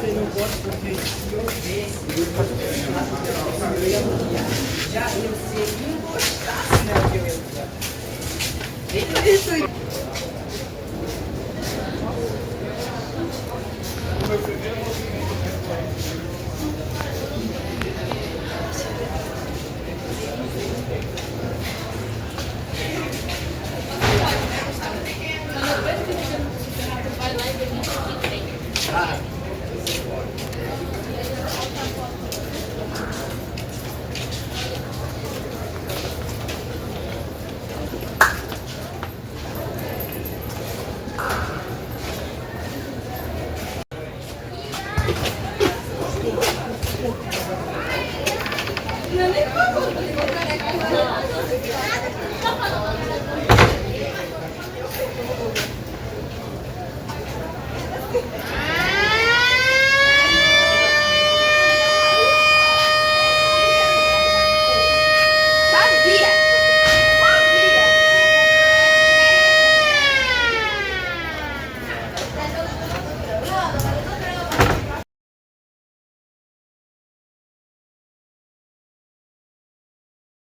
eu não gosto porque se eu desse, eu ia odiar. Já eu, se ele não gostasse, né, que eu ia odiar. Isso. Vai lá e